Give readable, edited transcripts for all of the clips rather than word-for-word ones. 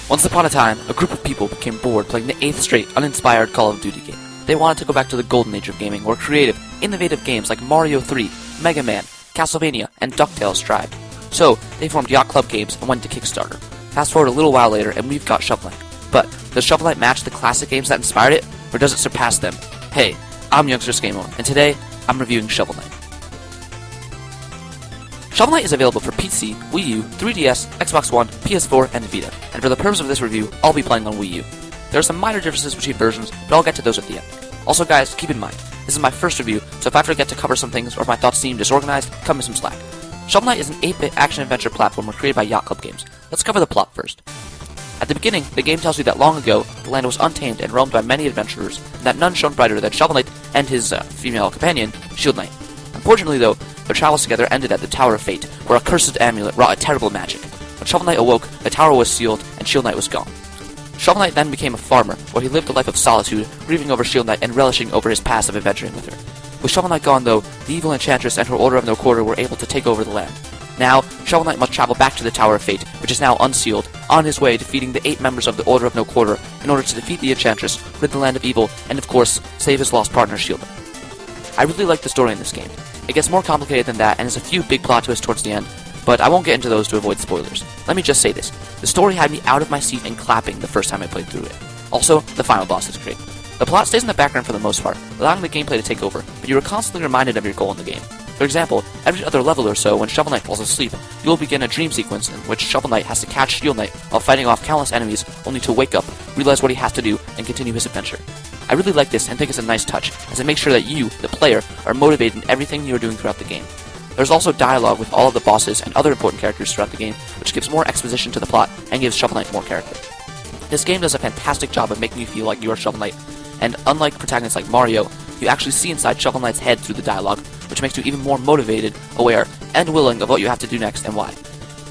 Once upon a time, a group of people became bored playing the 8th straight, uninspired Call of Duty game. They wanted to go back to the golden age of gaming, where creative, innovative games like Mario 3, Mega Man, Castlevania, and DuckTales thrived. So, they formed Yacht Club Games and went to Kickstarter. Fast forward a little while later, and we've got Shovel Knight. But, does Shovel Knight match the classic games that inspired it, or does it surpass them? Hey, I'm Youngster Skaymore, and today, I'm reviewing Shovel Knight. Shovel Knight is available for PC, Wii U, 3DS, Xbox One, PS4, and Vita, and for the purpose of this review, I'll be playing on Wii U. There are some minor differences between versions, but I'll get to those at the end. Also guys, keep in mind, this is my first review, so if I forget to cover some things or if my thoughts seem disorganized, cut me some slack. Shovel Knight is an 8-bit action-adventure platformer created by Yacht Club Games. Let's cover the plot first. At the beginning, the game tells you that long ago, the land was untamed and roamed by many adventurers, and that none shone brighter than Shovel Knight and his female companion, Shield Knight. Unfortunately though, their travels together ended at the Tower of Fate, where a cursed amulet wrought a terrible magic. When Shovel Knight awoke, the tower was sealed, and Shield Knight was gone. Shovel Knight then became a farmer, where he lived a life of solitude, grieving over Shield Knight and relishing over his past of adventuring with her. With Shovel Knight gone though, the evil enchantress and her Order of No Quarter were able to take over the land. Now, Shovel Knight must travel back to the Tower of Fate, which is now unsealed, on his way defeating the 8 members of the Order of No Quarter in order to defeat the enchantress, rid the land of evil, and of course, save his lost partner Shield Knight. I really like the story in this game. It gets more complicated than that, and has a few big plot twists towards the end, but I won't get into those to avoid spoilers. Let me just say this. The story had me out of my seat and clapping the first time I played through it. Also, the final boss is great. The plot stays in the background for the most part, allowing the gameplay to take over, but you are constantly reminded of your goal in the game. For example, every other level or so, when Shovel Knight falls asleep, you will begin a dream sequence in which Shovel Knight has to catch Shield Knight while fighting off countless enemies, only to wake up, realize what he has to do, and continue his adventure. I really like this and think it's a nice touch, as it makes sure that you, the player, are motivated in everything you are doing throughout the game. There's also dialogue with all of the bosses and other important characters throughout the game, which gives more exposition to the plot and gives Shovel Knight more character. This game does a fantastic job of making you feel like you are Shovel Knight, and unlike protagonists like Mario, you actually see inside Shovel Knight's head through the dialogue, which makes you even more motivated, aware, and willing of what you have to do next and why.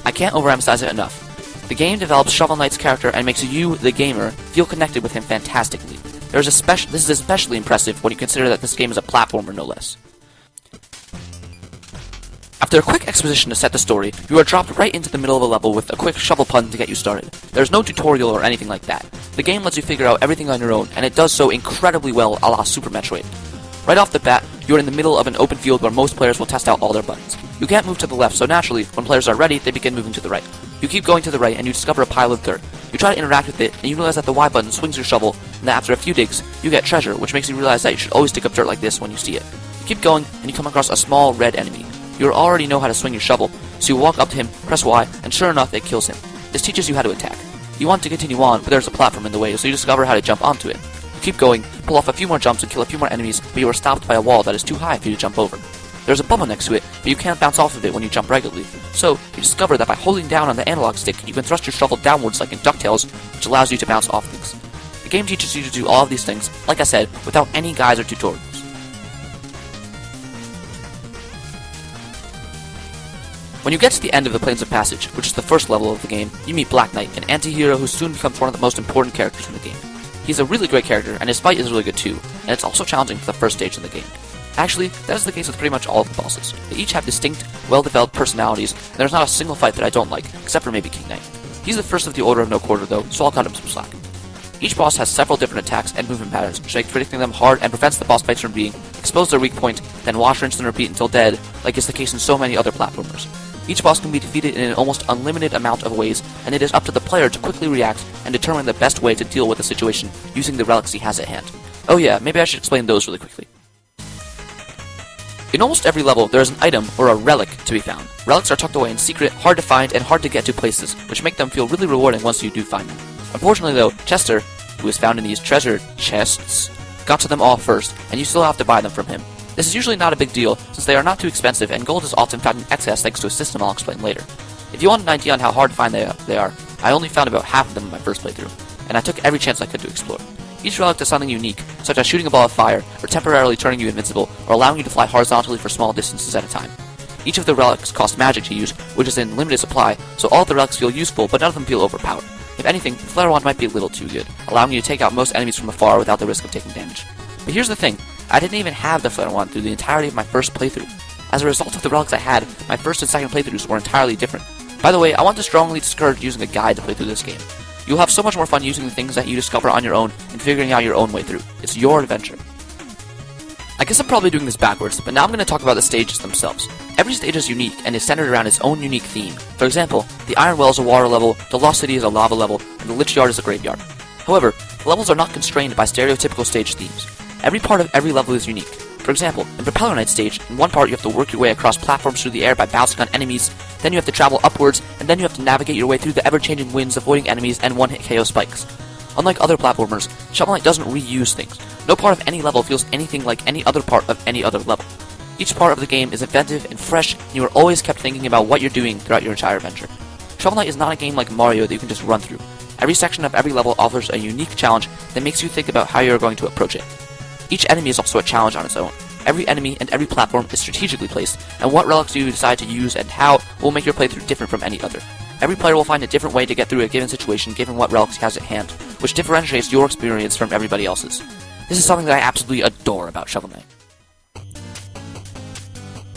I can't overemphasize it enough. The game develops Shovel Knight's character and makes you, the gamer, feel connected with him fantastically. This is especially impressive when you consider that this game is a platformer no less. After a quick exposition to set the story, you are dropped right into the middle of a level with a quick shovel pun to get you started. There's no tutorial or anything like that. The game lets you figure out everything on your own, and it does so incredibly well a la Super Metroid. Right off the bat, you're in the middle of an open field where most players will test out all their buttons. You can't move to the left, so naturally, when players are ready, they begin moving to the right. You keep going to the right, and you discover a pile of dirt. You try to interact with it, and you realize that the Y button swings your shovel, and that after a few digs, you get treasure, which makes you realize that you should always dig up dirt like this when you see it. You keep going, and you come across a small red enemy. You already know how to swing your shovel, so you walk up to him, press Y, and sure enough, it kills him. This teaches you how to attack. You want to continue on, but there's a platform in the way, so you discover how to jump onto it. You keep going, pull off a few more jumps and kill a few more enemies, but you are stopped by a wall that is too high for you to jump over. There's a bubble next to it, but you can't bounce off of it when you jump regularly, so you discover that by holding down on the analog stick, you can thrust your shovel downwards like in DuckTales, which allows you to bounce off things. The game teaches you to do all of these things, like I said, without any guides or tutorials. When you get to the end of the Plains of Passage, which is the first level of the game, you meet Black Knight, an anti-hero who soon becomes one of the most important characters in the game. He's a really great character, and his fight is really good too, and it's also challenging for the first stage in the game. Actually, that is the case with pretty much all of the bosses. They each have distinct, well-developed personalities, and there's not a single fight that I don't like, except for maybe King Knight. He's the first of the Order of No Quarter though, so I'll cut him some slack. Each boss has several different attacks and movement patterns, which makes predicting them hard and prevents the boss fights from being expose their weak point, then wash, rinse, and repeat until dead, like is the case in so many other platformers. Each boss can be defeated in an almost unlimited amount of ways, and it is up to the player to quickly react and determine the best way to deal with the situation using the relics he has at hand. Oh yeah, maybe I should explain those really quickly. In almost every level, there is an item or a relic to be found. Relics are tucked away in secret, hard to find, and hard to get to places, which make them feel really rewarding once you do find them. Unfortunately though, Chester, who is found in these treasure chests, got to them all first, and you still have to buy them from him. This is usually not a big deal, since they are not too expensive, and gold is often found in excess thanks to a system I'll explain later. If you want an idea on how hard to find they are, I only found about half of them in my first playthrough, and I took every chance I could to explore. Each relic does something unique, such as shooting a ball of fire, or temporarily turning you invincible, or allowing you to fly horizontally for small distances at a time. Each of the relics costs magic to use, which is in limited supply, so all of the relics feel useful, but none of them feel overpowered. If anything, the Flare Wand might be a little too good, allowing you to take out most enemies from afar without the risk of taking damage. But here's the thing, I didn't even have the Flare Wand through the entirety of my first playthrough. As a result of the relics I had, my first and second playthroughs were entirely different. By the way, I want to strongly discourage using a guide to play through this game. You'll have so much more fun using the things that you discover on your own and figuring out your own way through. It's your adventure. I guess I'm probably doing this backwards, but now I'm going to talk about the stages themselves. Every stage is unique and is centered around its own unique theme. For example, the Iron Well is a water level, the Lost City is a lava level, and the Lich Yard is a graveyard. However, the levels are not constrained by stereotypical stage themes. Every part of every level is unique. For example, in Propeller Knight stage, in one part you have to work your way across platforms through the air by bouncing on enemies, then you have to travel upwards, and then you have to navigate your way through the ever-changing winds avoiding enemies and one-hit KO spikes. Unlike other platformers, Shovel Knight doesn't reuse things. No part of any level feels anything like any other part of any other level. Each part of the game is inventive and fresh, and you are always kept thinking about what you're doing throughout your entire adventure. Shovel Knight is not a game like Mario that you can just run through. Every section of every level offers a unique challenge that makes you think about how you're going to approach it. Each enemy is also a challenge on its own. Every enemy and every platform is strategically placed, and what relics you decide to use and how will make your playthrough different from any other. Every player will find a different way to get through a given situation given what relics he has at hand, which differentiates your experience from everybody else's. This is something that I absolutely adore about Shovel Knight.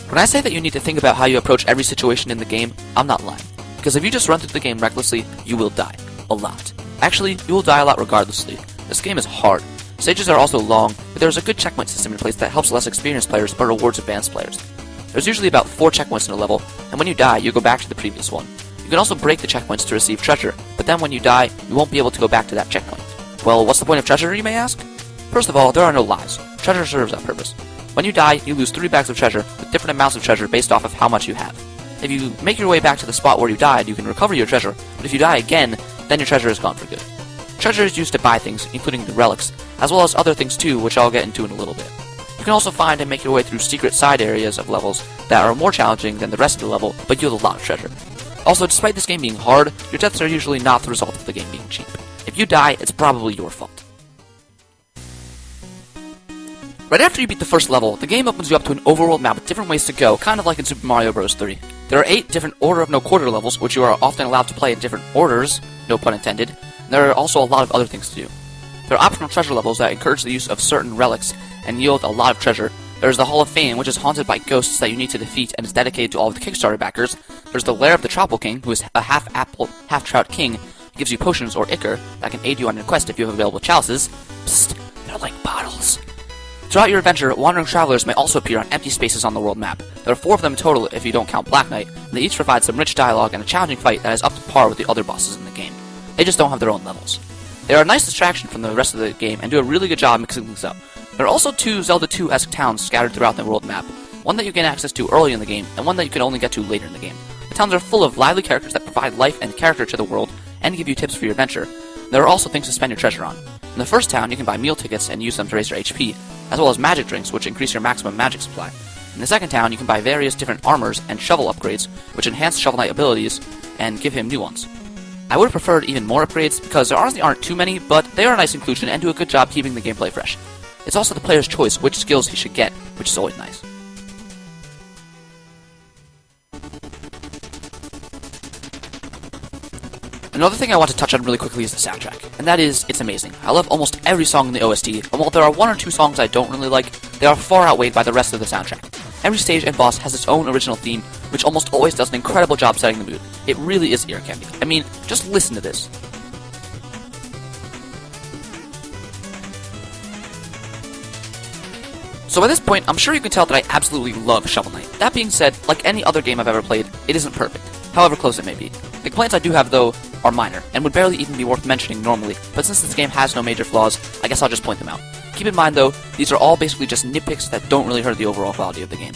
When I say that you need to think about how you approach every situation in the game, I'm not lying. Because if you just run through the game recklessly, you will die. A lot. Actually, you will die a lot regardlessly. This game is hard. Stages are also long, but there is a good checkpoint system in place that helps less experienced players but rewards advanced players. There's usually about 4 checkpoints in a level, and when you die, you go back to the previous one. You can also break the checkpoints to receive treasure, but then when you die, you won't be able to go back to that checkpoint. Well, what's the point of treasure, you may ask? First of all, there are no lives. Treasure serves that purpose. When you die, you lose 3 bags of treasure, with different amounts of treasure based off of how much you have. If you make your way back to the spot where you died, you can recover your treasure, but if you die again, then your treasure is gone for good. Treasure is used to buy things, including the relics, as well as other things too, which I'll get into in a little bit. You can also find and make your way through secret side areas of levels that are more challenging than the rest of the level, but yield a lot of treasure. Also, despite this game being hard, your deaths are usually not the result of the game being cheap. If you die, it's probably your fault. Right after you beat the first level, the game opens you up to an overworld map with different ways to go, kind of like in Super Mario Bros. 3. There are 8 different Order of No Quarter levels, which you are often allowed to play in different orders, no pun intended, and there are also a lot of other things to do. There are optional treasure levels that encourage the use of certain relics and yield a lot of treasure. There's the Hall of Fame, which is haunted by ghosts that you need to defeat and is dedicated to all of the Kickstarter backers. There's the Lair of the Tropical King, who is a half-apple, half-trout king, who gives you potions or ichor that can aid you on your quest if you have available chalices. Psst, they're like bottles. Throughout your adventure, wandering travelers may also appear on empty spaces on the world map. There are 4 of them total if you don't count Black Knight, and they each provide some rich dialogue and a challenging fight that is up to par with the other bosses in the game. They just don't have their own levels. They are a nice distraction from the rest of the game and do a really good job mixing things up. There are also 2 Zelda 2-esque towns scattered throughout the world map, one that you gain access to early in the game, and one that you can only get to later in the game. The towns are full of lively characters that provide life and character to the world, and give you tips for your adventure. There are also things to spend your treasure on. In the first town, you can buy meal tickets and use them to raise your HP, as well as magic drinks, which increase your maximum magic supply. In the second town, you can buy various different armors and shovel upgrades, which enhance Shovel Knight abilities and give him new ones. I would have preferred even more upgrades, because there honestly aren't too many, but they are a nice inclusion and do a good job keeping the gameplay fresh. It's also the player's choice which skills he should get, which is always nice. Another thing I want to touch on really quickly is the soundtrack, and that is, it's amazing. I love almost every song in the OST, and while there are 1 or 2 songs I don't really like, they are far outweighed by the rest of the soundtrack. Every stage and boss has its own original theme, which almost always does an incredible job setting the mood. It really is ear candy. I mean, just listen to this. So by this point, I'm sure you can tell that I absolutely love Shovel Knight. That being said, like any other game I've ever played, it isn't perfect, however close it may be. The complaints I do have, though, are minor, and would barely even be worth mentioning normally, but since this game has no major flaws, I guess I'll just point them out. Keep in mind, though, these are all basically just nitpicks that don't really hurt the overall quality of the game.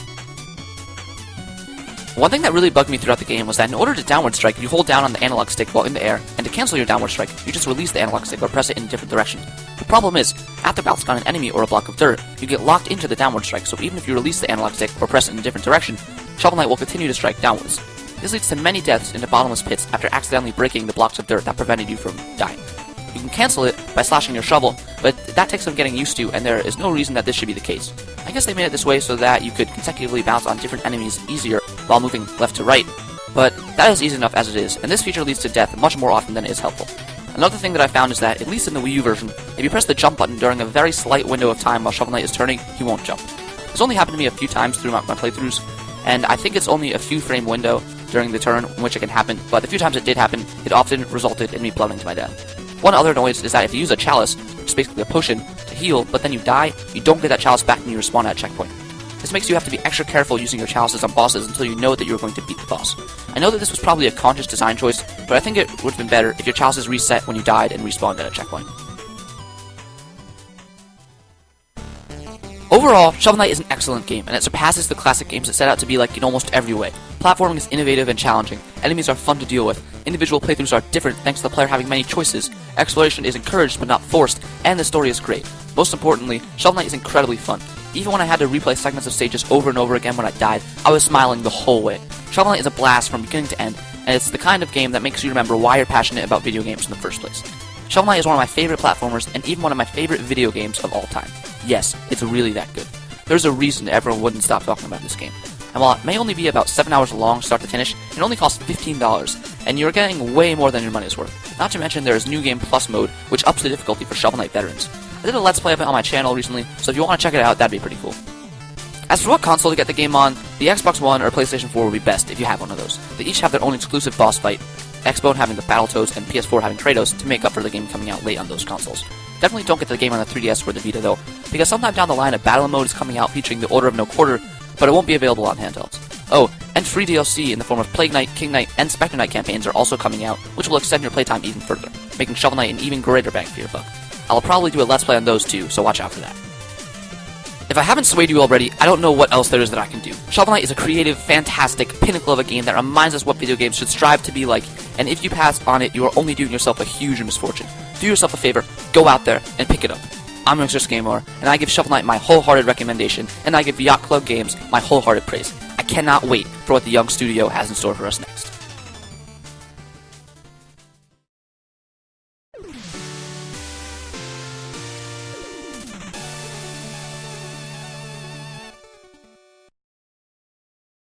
One thing that really bugged me throughout the game was that in order to downward strike, you hold down on the analog stick while in the air, and to cancel your downward strike, you just release the analog stick or press it in a different direction. The problem is, after bouncing on an enemy or a block of dirt, you get locked into the downward strike, so even if you release the analog stick or press it in a different direction, Shovel Knight will continue to strike downwards. This leads to many deaths into bottomless pits after accidentally breaking the blocks of dirt that prevented you from dying. You can cancel it by slashing your shovel, but that takes some getting used to, and there is no reason that this should be the case. I guess they made it this way so that you could consecutively bounce on different enemies easier while moving left to right, but that is easy enough as it is, and this feature leads to death much more often than it is helpful. Another thing that I found is that, at least in the Wii U version, if you press the jump button during a very slight window of time while Shovel Knight is turning, he won't jump. This only happened to me a few times through my playthroughs, and I think it's only a few frame window, during the turn in which it can happen, but the few times it did happen, it often resulted in me plummeting to my death. One other annoyance is that if you use a chalice, which is basically a potion, to heal, but then you die, you don't get that chalice back when you respawn at a checkpoint. This makes you have to be extra careful using your chalices on bosses until you know that you're going to beat the boss. I know that this was probably a conscious design choice, but I think it would have been better if your chalices reset when you died and respawned at a checkpoint. Overall, Shovel Knight is an excellent game, and it surpasses the classic games it set out to be like in almost every way. Platforming is innovative and challenging, enemies are fun to deal with, individual playthroughs are different thanks to the player having many choices, exploration is encouraged but not forced, and the story is great. Most importantly, Shovel Knight is incredibly fun. Even when I had to replay segments of stages over and over again when I died, I was smiling the whole way. Shovel Knight is a blast from beginning to end, and it's the kind of game that makes you remember why you're passionate about video games in the first place. Shovel Knight is one of my favorite platformers, and even one of my favorite video games of all time. Yes, it's really that good. There's a reason everyone wouldn't stop talking about this game. And while it may only be about 7 hours long start to finish, it only costs $15, and you're getting way more than your money's worth. Not to mention there is New Game Plus mode, which ups the difficulty for Shovel Knight veterans. I did a Let's Play of it on my channel recently, so if you want to check it out, that'd be pretty cool. As for what console to get the game on, the Xbox One or PlayStation 4 would be best if you have one of those. They each have their own exclusive boss fight, Xbone having the Battletoads and PS4 having Kratos to make up for the game coming out late on those consoles. Definitely don't get the game on the 3DS or the Vita though, because sometime down the line a battle mode is coming out featuring the Order of No Quarter, but it won't be available on handhelds. Oh, and free DLC in the form of Plague Knight, King Knight, and Spectre Knight campaigns are also coming out, which will extend your playtime even further, making Shovel Knight an even greater bang for your buck. I'll probably do a Let's Play on those too, so watch out for that. If I haven't swayed you already, I don't know what else there is that I can do. Shovel Knight is a creative, fantastic pinnacle of a game that reminds us what video games should strive to be like, and if you pass on it, you are only doing yourself a huge misfortune. Do yourself a favor, go out there, and pick it up. I'm Youngster Skaymore, and I give Shovel Knight my wholehearted recommendation, and I give Yacht Club Games my wholehearted praise. I cannot wait for what the Young Studio has in store for us next.